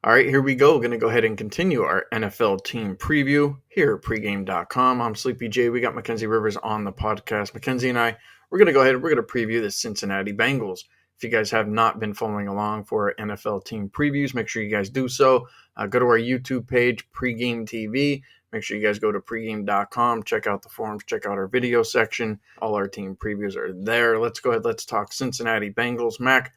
All right, here we go. Going to go ahead and continue our NFL team preview here at pregame.com. I'm Sleepy J. We got Mackenzie Rivers on the podcast. Mackenzie and I, we're going to go ahead and we're going to preview the Cincinnati Bengals. If you guys have not been following along for our NFL team previews, make sure you guys do so. Go to our YouTube page, Pregame TV. Make sure you guys go to pregame.com, check out the forums, check out our video section. All our team previews are there. Let's go ahead. Let's talk Cincinnati Bengals. Mac,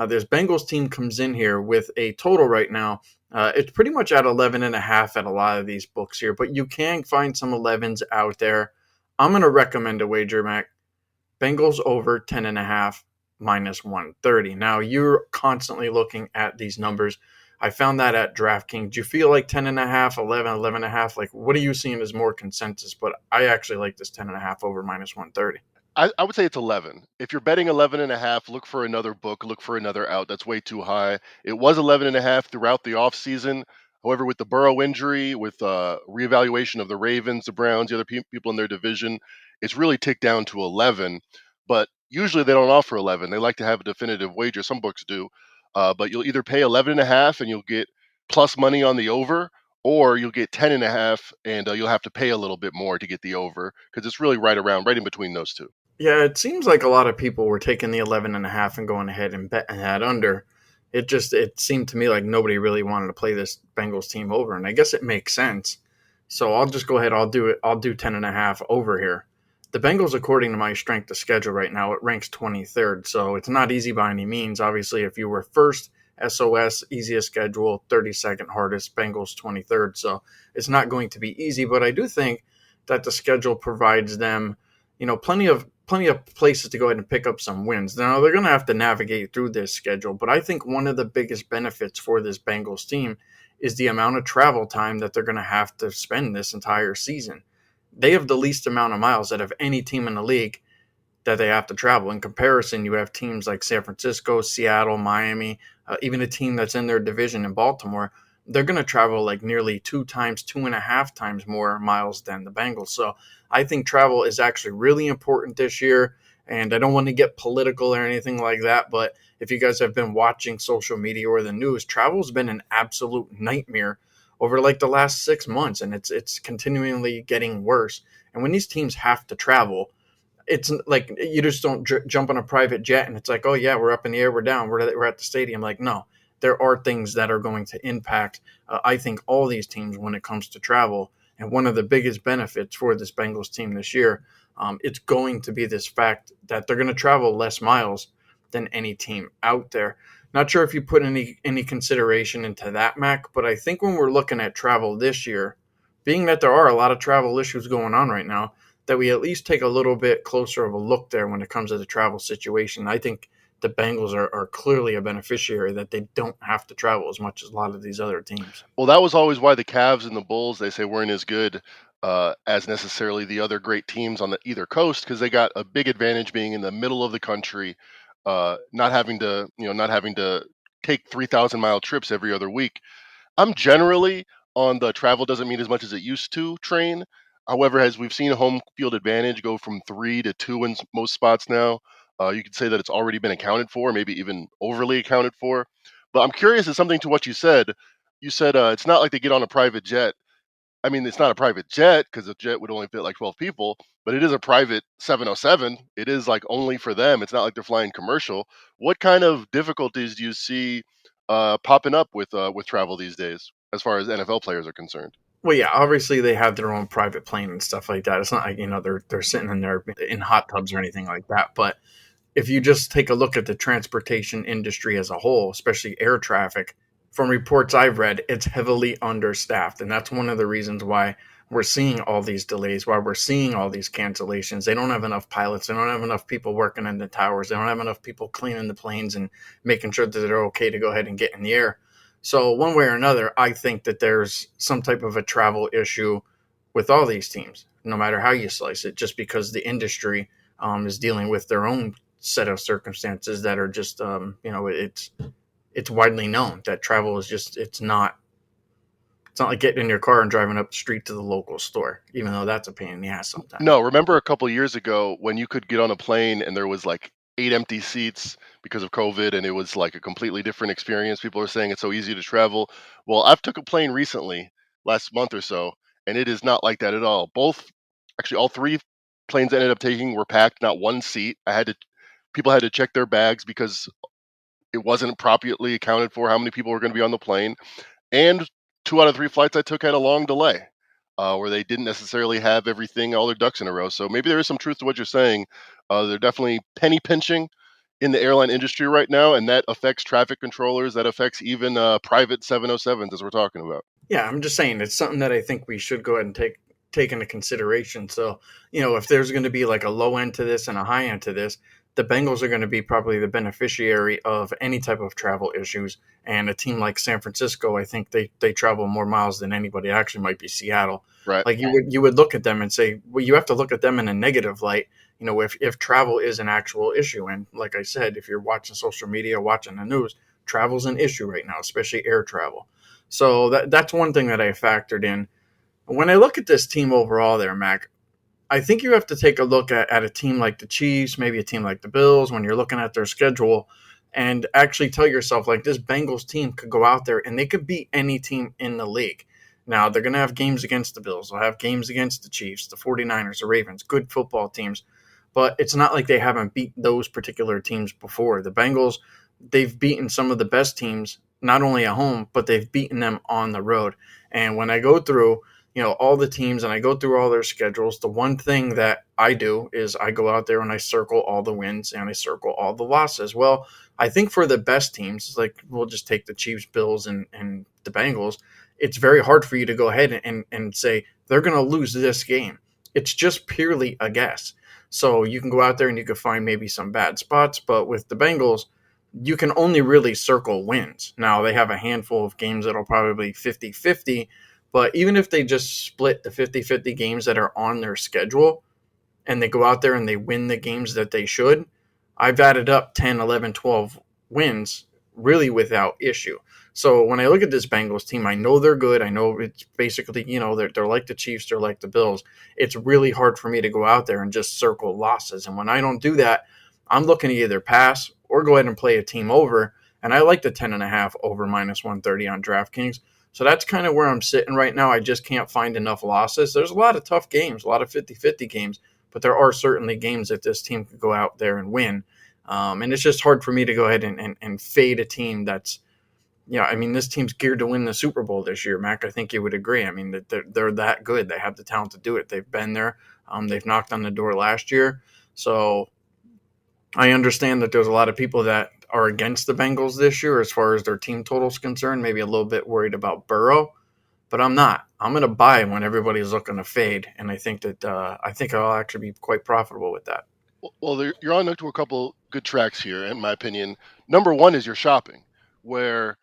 this Bengals team comes in here with a total right now. It's pretty much at 11.5 at a lot of these books here, but you can find some 11s out there. I'm going to recommend a wager, Mac. Bengals over 10.5 minus 130. Now, you're constantly looking at these numbers. I found that at DraftKings. Do you feel like 10.5, 11, 11.5? Like, what are you seeing as more consensus? But I actually like this 10.5 over minus 130. I would say it's 11. If you're betting 11 and a half, look for another book, look for another out. That's way too high. It was 11 and a half throughout the offseason. However, with the Burrow injury, with reevaluation of the Ravens, the Browns, the other people in their division, it's really ticked down to 11. But usually they don't offer 11. They like to have a definitive wager. Some books do. But you'll either pay 11 and a half and you'll get plus money on the over, or you'll get 10 and a half and you'll have to pay a little bit more to get the over because it's really right in between those two. Yeah, it seems like a lot of people were taking the 11.5 and going ahead and betting that under. It seemed to me like nobody really wanted to play this Bengals team over, and I guess it makes sense. So I'll just go ahead. I'll do it. I'll do 10.5 over here. The Bengals, according to my strength of schedule right now, it ranks 23rd, so it's not easy by any means. Obviously, if you were first, SOS, easiest schedule, 32nd hardest, Bengals 23rd, so it's not going to be easy. But I do think that the schedule provides them, plenty of places to go ahead and pick up some wins. Now they're going to have to navigate through this schedule, but I think one of the biggest benefits for this Bengals team is the amount of travel time that they're going to have to spend this entire season. They have the least amount of miles out of any team in the league that they have to travel. In comparison, you have teams like San Francisco, Seattle, Miami, even a team that's in their division in Baltimore. They're going to travel like nearly 2.5 times more miles than the Bengals. So I think travel is actually really important this year. And I don't want to get political or anything like that, but if you guys have been watching social media or the news, travel's been an absolute nightmare over like the last 6 months, and it's continually getting worse. And when these teams have to travel, it's like you just don't jump on a private jet and it's like, oh yeah, we're up in the air, we're down, we're at the stadium. Like, no, there are things that are going to impact, I think, all these teams when it comes to travel. And one of the biggest benefits for this Bengals team this year, it's going to be this fact that they're going to travel less miles than any team out there. Not sure if you put any consideration into that, Mac, but I think when we're looking at travel this year, being that there are a lot of travel issues going on right now, that we at least take a little bit closer of a look there when it comes to the travel situation. I think the Bengals are clearly a beneficiary that they don't have to travel as much as a lot of these other teams. Well, that was always why the Cavs and the Bulls, they say, weren't as good as necessarily the other great teams on the either coast because they got a big advantage being in the middle of the country, not having to take 3,000-mile trips every other week. I'm generally on the travel doesn't mean as much as it used to train. However, as we've seen home field advantage go from 3 to 2 in most spots now, you could say that it's already been accounted for, maybe even overly accounted for. But I'm curious as something to what you said. You said it's not like they get on a private jet. I mean, it's not a private jet because a jet would only fit like 12 people, but it is a private 707. It is like only for them. It's not like they're flying commercial. What kind of difficulties do you see popping up with travel these days, as far as NFL players are concerned? Well, yeah, obviously they have their own private plane and stuff like that. It's not like they're sitting in there in hot tubs or anything like that. But if you just take a look at the transportation industry as a whole, especially air traffic, from reports I've read, it's heavily understaffed. And that's one of the reasons why we're seeing all these delays, why we're seeing all these cancellations. They don't have enough pilots. They don't have enough people working in the towers. They don't have enough people cleaning the planes and making sure that they're okay to go ahead and get in the air. So one way or another, I think that there's some type of a travel issue with all these teams, no matter how you slice it, just because the industry is dealing with their own set of circumstances that are just, it's widely known that travel is just, it's not like getting in your car and driving up the street to the local store, even though that's a pain in the ass sometimes. No, remember a couple years ago when you could get on a plane and there was like 8 empty seats because of COVID, and it was like a completely different experience. People are saying it's so easy to travel. Well, I've took a plane recently, last month or so, and it is not like that at all. Actually, all three planes I ended up taking were packed, not one seat. People had to check their bags because it wasn't properly accounted for how many people were going to be on the plane. And 2 out of 3 flights I took had a long delay, where they didn't necessarily have everything, all their ducks in a row. So maybe there is some truth to what you're saying. They're definitely penny pinching in the airline industry right now, and that affects traffic controllers. That affects even private 707s, as we're talking about. Yeah, I'm just saying it's something that I think we should go ahead and take into consideration. So, if there's going to be like a low end to this and a high end to this, the Bengals are going to be probably the beneficiary of any type of travel issues. And a team like San Francisco, I think they travel more miles than anybody. Actually, might be Seattle. Right. Like you would look at them and say, well, you have to look at them in a negative light. If travel is an actual issue, and like I said, if you're watching social media, watching the news, travel's an issue right now, especially air travel. So that's one thing that I factored in. When I look at this team overall there, Mac, I think you have to take a look at a team like the Chiefs, maybe a team like the Bills, when you're looking at their schedule, and actually tell yourself, like, this Bengals team could go out there and they could beat any team in the league. Now, they're going to have games against the Bills. They'll have games against the Chiefs, the 49ers, the Ravens, good football teams. But it's not like they haven't beat those particular teams before. The Bengals, they've beaten some of the best teams, not only at home, but they've beaten them on the road. And when I go through, all the teams and I go through all their schedules, the one thing that I do is I go out there and I circle all the wins and I circle all the losses. Well, I think for the best teams, like we'll just take the Chiefs, Bills, and the Bengals, it's very hard for you to go ahead and say they're going to lose this game. It's just purely a guess. So you can go out there and you can find maybe some bad spots, but with the Bengals, you can only really circle wins. Now, they have a handful of games that'll probably 50-50, but even if they just split the 50-50 games that are on their schedule and they go out there and they win the games that they should, I've added up 10, 11, 12 wins really without issue. So when I look at this Bengals team, I know they're good. I know it's basically, they're like the Chiefs, they're like the Bills. It's really hard for me to go out there and just circle losses. And when I don't do that, I'm looking to either pass or go ahead and play a team over. And I like the 10.5 over minus 130 on DraftKings. So that's kind of where I'm sitting right now. I just can't find enough losses. There's a lot of tough games, a lot of 50-50 games, but there are certainly games that this team could go out there and win. And it's just hard for me to go ahead and fade a team that's, I mean, this team's geared to win the Super Bowl this year, Mac. I think you would agree. I mean, that they're that good. They have the talent to do it. They've been there. They've knocked on the door last year. So I understand that there's a lot of people that are against the Bengals this year as far as their team total is concerned, maybe a little bit worried about Burrow, but I'm not. I'm going to buy when everybody's looking to fade, and I think I'll actually be quite profitable with that. Well, you're on to a couple good tracks here, in my opinion. Number one is your shopping, where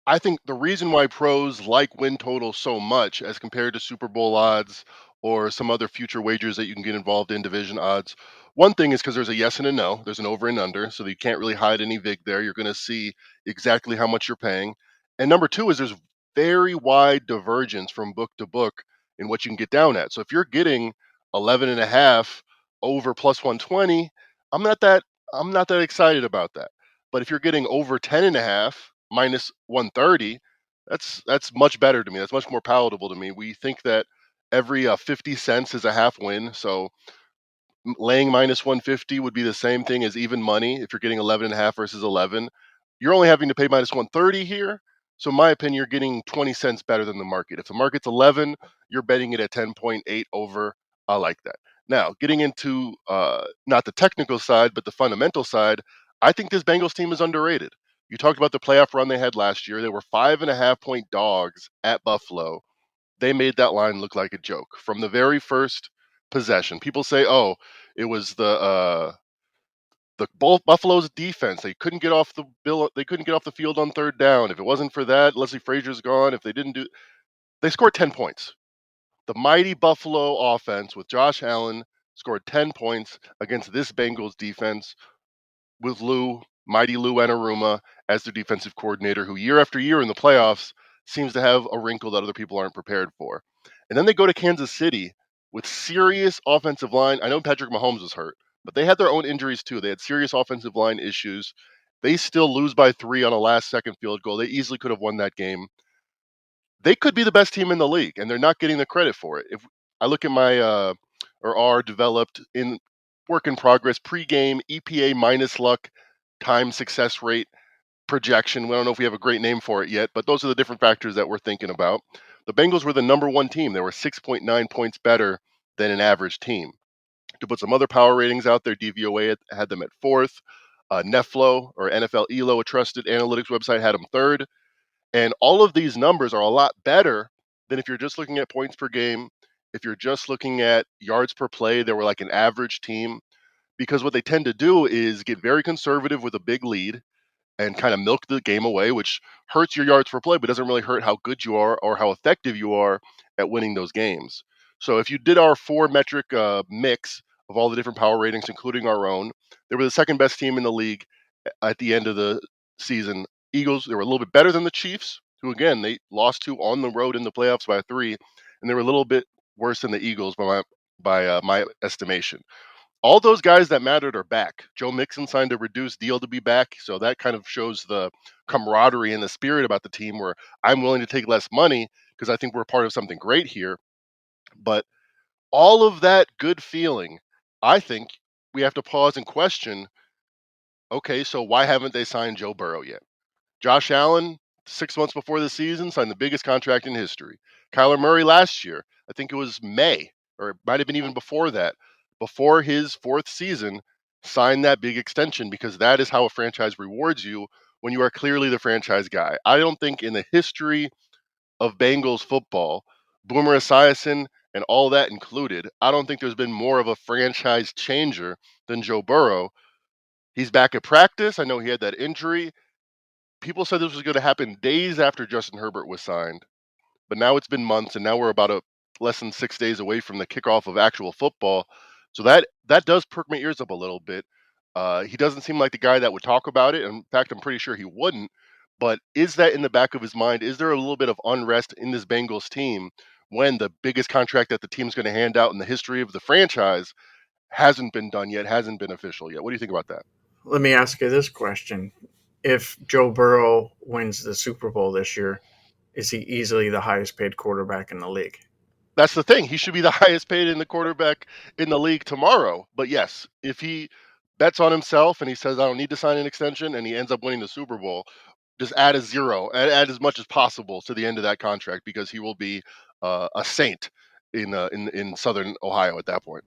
I think the reason why pros like win total so much as compared to Super Bowl odds or some other future wagers that you can get involved in, division odds. One thing is because there's a yes and a no. There's an over and under, so you can't really hide any vig there. You're going to see exactly how much you're paying. And number two is there's very wide divergence from book to book in what you can get down at. So if you're getting 11 and a half over plus 120, I'm not that I'm not that excited about that. But if you're getting over 10 and a half minus 130, that's much better to me. That's much more palatable to me. We think that every 50 cents is a half win. So laying minus 150 would be the same thing as even money if you're getting 11 and a half versus 11. You're only having to pay minus 130 here. So in my opinion, you're getting 20 cents better than the market. If the market's 11, you're betting it at 10.8 over. I like that. Now, getting into not the technical side, but the fundamental side, I think this Bengals team is underrated. You talked about the playoff run they had last year. They were 5.5 point dogs at Buffalo. They made that line look like a joke from the very first possession. People say, "Oh, it was the Buffalo's defense. They couldn't get off the bill. They couldn't get off the field on third down. If it wasn't for that, Leslie Frazier's gone. If they didn't do, they scored 10 points. The mighty Buffalo offense with Josh Allen scored 10 points against this Bengals defense with mighty Lou Anarumo as their defensive coordinator, who year after year in the playoffs seems to have a wrinkle that other people aren't prepared for. And then they go to Kansas City with serious offensive line. I know Patrick Mahomes was hurt, but they had their own injuries too. They had serious offensive line issues. They still lose by 3 on a last second field goal. They easily could have won that game. They could be the best team in the league, and they're not getting the credit for it. If I look at my or our developed in work in progress pregame EPA minus luck time success rate projection. We don't know if we have a great name for it yet, but those are the different factors that we're thinking about. The Bengals were the number one team. They were 6.9 points better than an average team. To put some other power ratings out there, DVOA had them at fourth. Neflo or NFL Elo, a trusted analytics website, had them third. And all of these numbers are a lot better than if you're just looking at points per game. If you're just looking at yards per play, they were like an average team, because what they tend to do is get very conservative with a big lead and kind of milk the game away, which hurts your yards per play, but doesn't really hurt how good you are or how effective you are at winning those games. So if you did our 4 metric mix of all the different power ratings, including our own, they were the second best team in the league at the end of the season. Eagles, they were a little bit better than the Chiefs, who again they lost to on the road in the playoffs by 3, and they were a little bit worse than the Eagles by my estimation. All those guys that mattered are back. Joe Mixon signed a reduced deal to be back, so that kind of shows the camaraderie and the spirit about the team, where I'm willing to take less money because I think we're part of something great here. But all of that good feeling, I think we have to pause and question, okay, so why haven't they signed Joe Burrow yet? Josh Allen, 6 months before the season, signed the biggest contract in history. Kyler Murray last year, I think it was May, or it might have been even before that, before his fourth season, signed that big extension, because that is how a franchise rewards you when you are clearly the franchise guy. I don't think in the history of Bengals football, Boomer Esiason and all that included, I don't think there's been more of a franchise changer than Joe Burrow. He's back at practice. I know he had that injury. People said this was going to happen days after Justin Herbert was signed, but now it's been months, and now we're about less than 6 days away from the kickoff of actual football. So that does perk my ears up a little bit. He doesn't seem like the guy that would talk about it. In fact, I'm pretty sure he wouldn't. But is that in the back of his mind? Is there a little bit of unrest in this Bengals team when the biggest contract that the team's going to hand out in the history of the franchise hasn't been done yet, hasn't been official yet? What do you think about that? Let me ask you this question. If Joe Burrow wins the Super Bowl this year, is he easily the highest paid quarterback in the league? That's the thing. He should be the highest paid in the quarterback in the league tomorrow. But yes, if he bets on himself and he says, I don't need to sign an extension, and he ends up winning the Super Bowl, just add a zero, add as much as possible to the end of that contract, because he will be a saint in Southern Ohio at that point.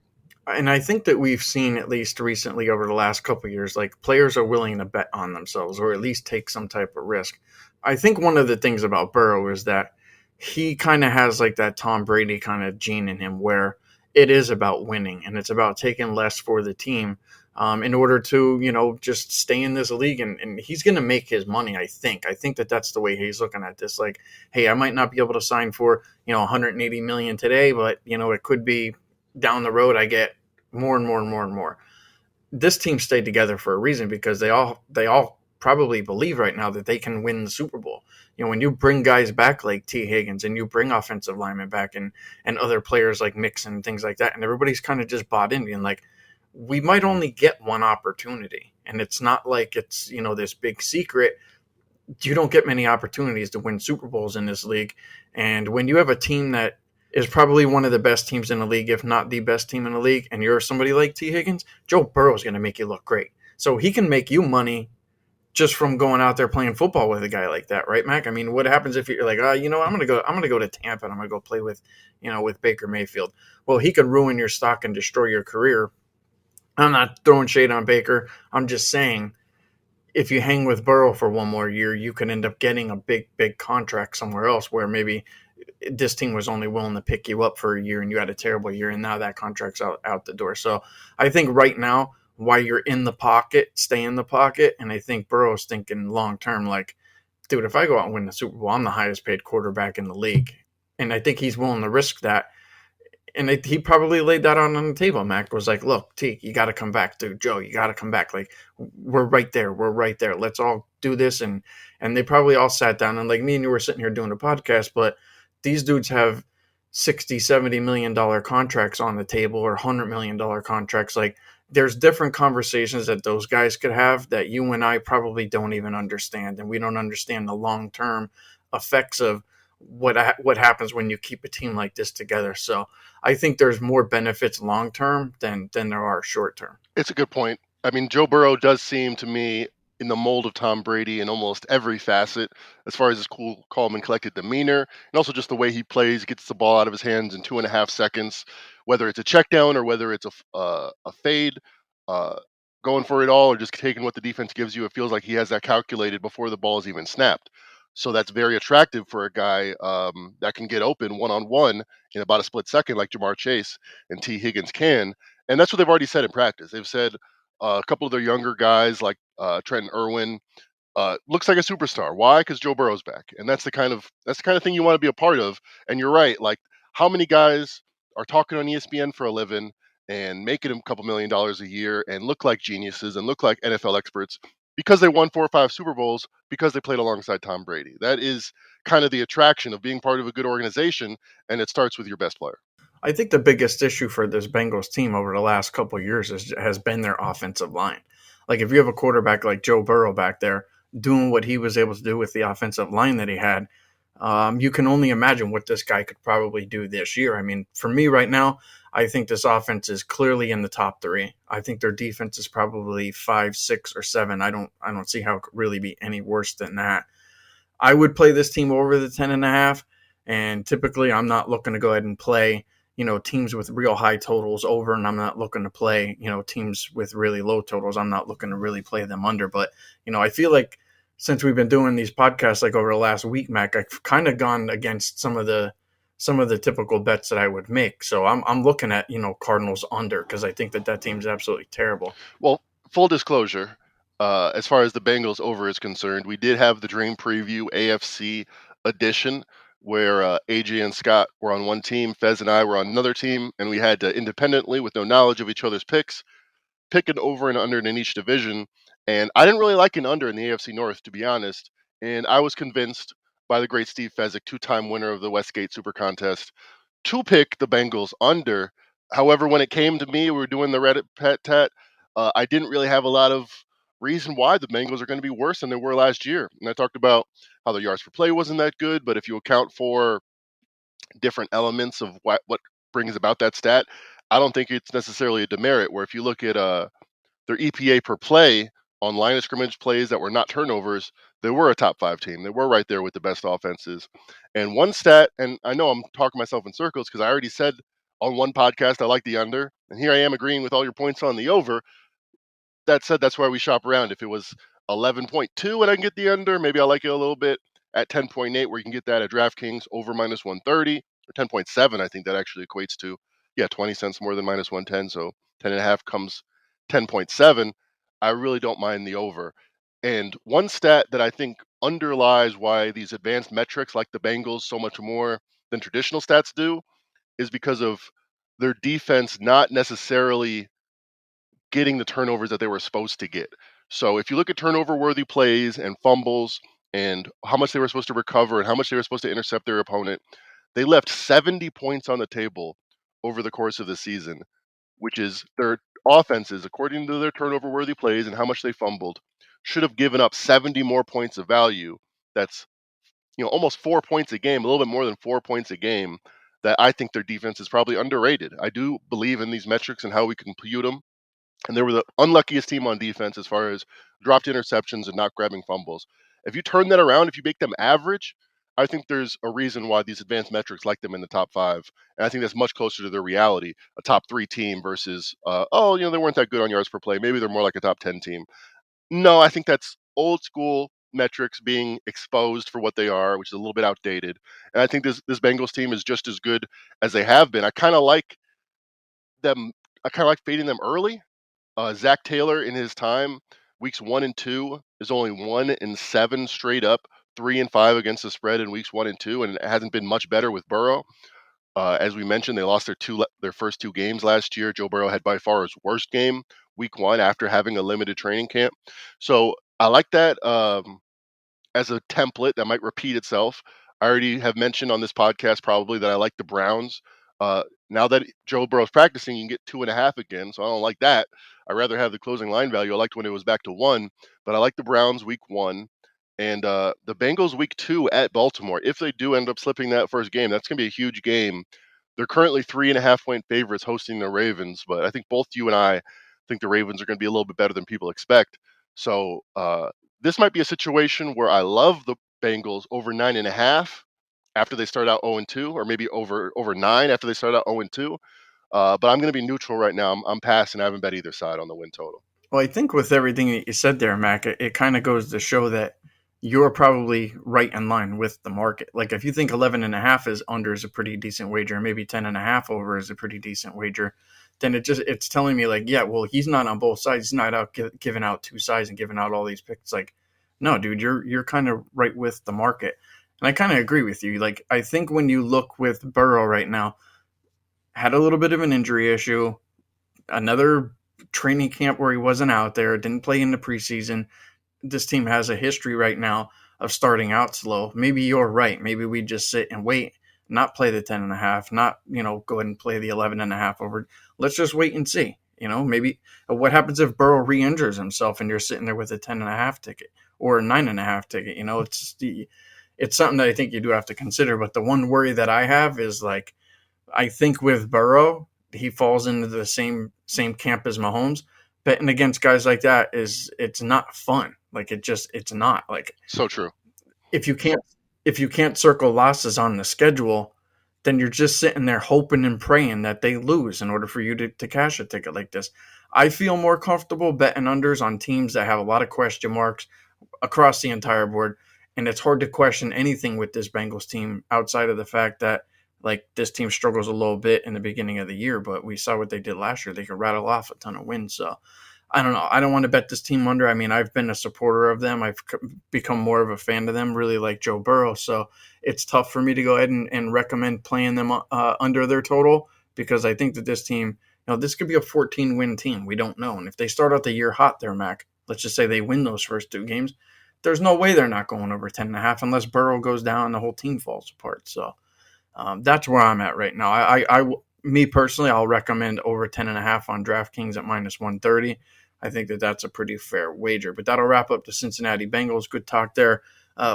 And I think that we've seen, at least recently over the last couple of years, like players are willing to bet on themselves or at least take some type of risk. I think one of the things about Burrow is that he kind of has like that Tom Brady kind of gene in him, where it is about winning and it's about taking less for the team, in order to, just stay in this league. And he's going to make his money. I think that that's the way he's looking at this. Like, hey, I might not be able to sign for, 180 million today, but it could be down the road I get more and more and more and more. This team stayed together for a reason, because they all probably believe right now that they can win the Super Bowl. When you bring guys back like T. Higgins, and you bring offensive linemen back, and other players like Mixon and things like that, and everybody's kind of just bought in, being like, we might only get one opportunity, and it's not like it's this big secret. You don't get many opportunities to win Super Bowls in this league, and when you have a team that is probably one of the best teams in the league, if not the best team in the league, and you're somebody like T. Higgins, Joe Burrow is going to make you look great. So he can make you money just from going out there playing football with a guy like that, right, Mac? I mean, what happens if you're like, I'm gonna go to Tampa and I'm gonna go play with Baker Mayfield? Well, he could ruin your stock and destroy your career. I'm not throwing shade on Baker. I'm just saying, if you hang with Burrow for one more year, you can end up getting a big contract somewhere else, where maybe this team was only willing to pick you up for a year and you had a terrible year, and now that contract's out the door. So I think right now, while you're in the pocket, stay in the pocket. And I think Burrow's thinking long term, like, dude, if I go out and win the Super Bowl, I'm the highest paid quarterback in the league. And I think he's willing to risk that. And he probably laid that on the table. Mac was like, look, T, you got to come back, dude. Joe, you got to come back. Like, we're right there. We're right there. Let's all do this. And they probably all sat down, and like me and you were sitting here doing a podcast, but these dudes have 60, $70 million contracts on the table, or $100 million contracts. Like, there's different conversations that those guys could have that you and I probably don't even understand, and we don't understand the long term effects of what happens when you keep a team like this together. So I think there's more benefits long term than there are short term. It's a good point. I mean, Joe Burrow does seem to me in the mold of Tom Brady in almost every facet, as far as his cool, calm, and collected demeanor, and also just the way he plays, gets the ball out of his hands in 2.5 seconds, whether it's a check down or whether it's a fade, uh, going for it all or just taking what the defense gives you. It feels like he has that calculated before the ball is even snapped. So that's very attractive for a guy that can get open one on one in about a split second, like Jamar Chase and T. Higgins can. And that's what they've already said in practice. They've said a couple of their younger guys like Trenton Irwin looks like a superstar. Why? Because Joe Burrow's back, and that's the kind of thing you want to be a part of. And you're right. Like, how many guys are talking on ESPN for a living and making a couple $1 million a year and look like geniuses and look like NFL experts because they won 4 or 5 Super Bowls because they played alongside Tom Brady. That is kind of the attraction of being part of a good organization, and it starts with your best player. I think the biggest issue for this Bengals team over the last couple of years has been their offensive line. Like if you have a quarterback like Joe Burrow back there doing what he was able to do with the offensive line that he had, you can only imagine what this guy could probably do this year. I mean, for me right now, I think this offense is clearly in the top three. I think their defense is probably 5, 6, or 7. I don't see how it could really be any worse than that. I would play this team over the 10.5. And typically I'm not looking to go ahead and play, teams with real high totals over, and I'm not looking to play, teams with really low totals. I'm not looking to really play them under. But, I feel like since we've been doing these podcasts like over the last week, Mac, I've kind of gone against some of the typical bets that I would make. So I'm looking at, Cardinals under because I think that team's absolutely terrible. Well, full disclosure, as far as the Bengals over is concerned, we did have the Dream Preview AFC edition where AJ and Scott were on one team, Fez and I were on another team, and we had to independently, with no knowledge of each other's picks, pick an over and under in each division. And I didn't really like an under in the AFC North, to be honest. And I was convinced by the great Steve Fezzik, 2-time winner of the Westgate Super Contest, to pick the Bengals under. However, when it came to me, we were doing the Reddit pet tat. I didn't really have a lot of reason why the Bengals are going to be worse than they were last year. And I talked about how the yards per play wasn't that good, but if you account for different elements of what brings about that stat, I don't think it's necessarily a demerit. Where if you look at their EPA per play on line of scrimmage plays that were not turnovers, they were a top 5 team. They were right there with the best offenses. And one stat, and I know I'm talking myself in circles because I already said on one podcast I like the under, and here I am agreeing with all your points on the over. That said, that's why we shop around. If it was 11.2 and I can get the under, maybe I like it a little bit. At 10.8, where you can get that at DraftKings over minus 130, or 10.7, I think that actually equates to, yeah, 20 cents more than minus 110. So 10.5 comes 10.7. I really don't mind the over. And one stat that I think underlies why these advanced metrics like the Bengals so much more than traditional stats do is because of their defense not necessarily getting the turnovers that they were supposed to get. So if you look at turnover worthy plays and fumbles and how much they were supposed to recover and how much they were supposed to intercept their opponent, they left 70 points on the table over the course of the season, which is their offenses, according to their turnover worthy plays and how much they fumbled, should have given up 70 more points of value. That's almost 4 points a game, a little bit more than 4 points a game. That I think their defense is probably underrated. I do believe in these metrics and how we compute them, and they were the unluckiest team on defense as far as dropped interceptions and not grabbing fumbles. If you turn that around, if you make them average, I think there's a reason why these advanced metrics like them in the top 5. And I think that's much closer to their reality, a top 3 team versus, they weren't that good on yards per play. Maybe they're more like a top 10 team. No, I think that's old school metrics being exposed for what they are, which is a little bit outdated. And I think this Bengals team is just as good as they have been. I kind of like them. I kind of like fading them early. Zach Taylor in his time, weeks 1 and 2, is only 1-7 straight up, 3-5 against the spread in weeks 1 and 2, and it hasn't been much better with Burrow. As we mentioned, they lost their first 2 games last year. Joe Burrow had by far his worst game, week 1, after having a limited training camp. So I like that as a template that might repeat itself. I already have mentioned on this podcast probably that I like the Browns Now that Joe Burrow's practicing, you can get 2.5 again. So I don't like that. I'd rather have the closing line value. I liked when it was back to 1, but I like the Browns week 1 and the Bengals week 2 at Baltimore. If they do end up slipping that first game, that's going to be a huge game. They're currently 3.5 point favorites hosting the Ravens, but I think both you and I think the Ravens are going to be a little bit better than people expect. So this might be a situation where I love the Bengals over 9.5 after they start out 0-2, or maybe over 9 after they start out 0-2. But I'm going to be neutral right now. I'm passing. I haven't bet either side on the win total. Well, I think with everything that you said there, Mac, it kind of goes to show that you're probably right in line with the market. Like if you think 11.5 is under is a pretty decent wager, and maybe 10.5 over is a pretty decent wager, then it's telling me like, yeah, well, he's not on both sides. He's not out giving out two sides and giving out all these picks. Like, no, dude, you're kind of right with the market, and I kind of agree with you. Like I think when you look with Burrow right now, had a little bit of an injury issue, another training camp where he wasn't out there, didn't play in the preseason. This team has a history right now of starting out slow. Maybe you're right. Maybe we just sit and wait, not play the 10.5, not, go ahead and play the 11.5 over. Let's just wait and see. Maybe what happens if Burrow re-injures himself and you're sitting there with a 10.5 ticket or a 9.5 ticket? It's something that I think you do have to consider. But the one worry that I have is like, I think with Burrow, he falls into the same camp as Mahomes. Betting against guys like that it's not fun. Like it's not like So true. if you can't if you can't circle losses on the schedule, then you're just sitting there hoping and praying that they lose in order for you to cash a ticket like this. I feel more comfortable betting unders on teams that have a lot of question marks across the entire board. And it's hard to question anything with this Bengals team outside of the fact that like this team struggles a little bit in the beginning of the year, but we saw what they did last year. They could rattle off a ton of wins. So I don't know. I don't want to bet this team under. I mean, I've been a supporter of them. I've become more of a fan of them, really like Joe Burrow. So it's tough for me to go ahead and recommend playing them under their total because I think that this team, this could be a 14-win team. We don't know. And if they start out the year hot there, Mac, let's just say they win those first 2 games, there's no way they're not going over 10.5 unless Burrow goes down and the whole team falls apart. So that's where I'm at right now. Me personally, I'll recommend over 10.5 on DraftKings at -130. I think that that's a pretty fair wager. But that'll wrap up the Cincinnati Bengals. Good talk there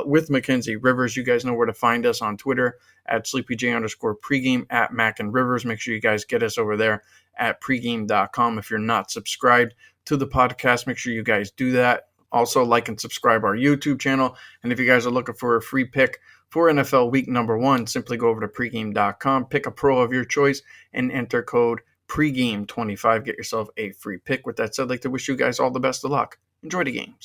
with Mackenzie Rivers. You guys know where to find us on Twitter at SleepyJ_pregame, at Mac and Rivers. Make sure you guys get us over there at pregame.com. If you're not subscribed to the podcast, make sure you guys do that. Also, like and subscribe our YouTube channel. And if you guys are looking for a free pick for NFL week number 1, simply go over to pregame.com, pick a pro of your choice, and enter code pregame25. Get yourself a free pick. With that said, I'd like to wish you guys all the best of luck. Enjoy the games.